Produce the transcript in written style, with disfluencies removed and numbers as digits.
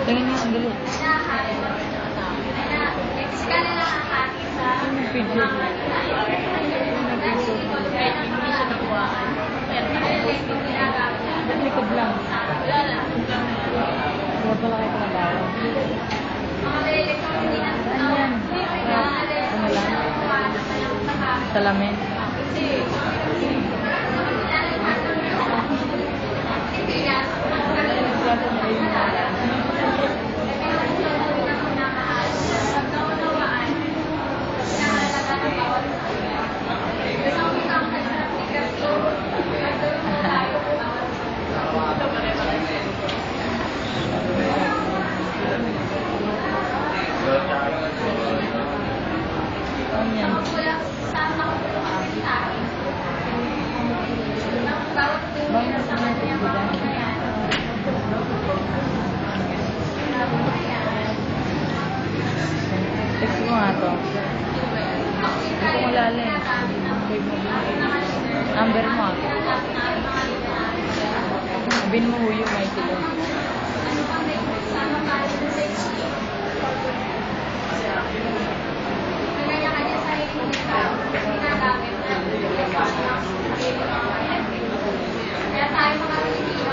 Tingin nga, ang galit. Ano video? Ba't likod lang? Huwag pala kayo kumagawa. Saan yan? Ano lang? Salamin. Text ko nga to. Ito ko lalim. Number mo. Sabihin mo huyo, may kilo. Kaya tayo mga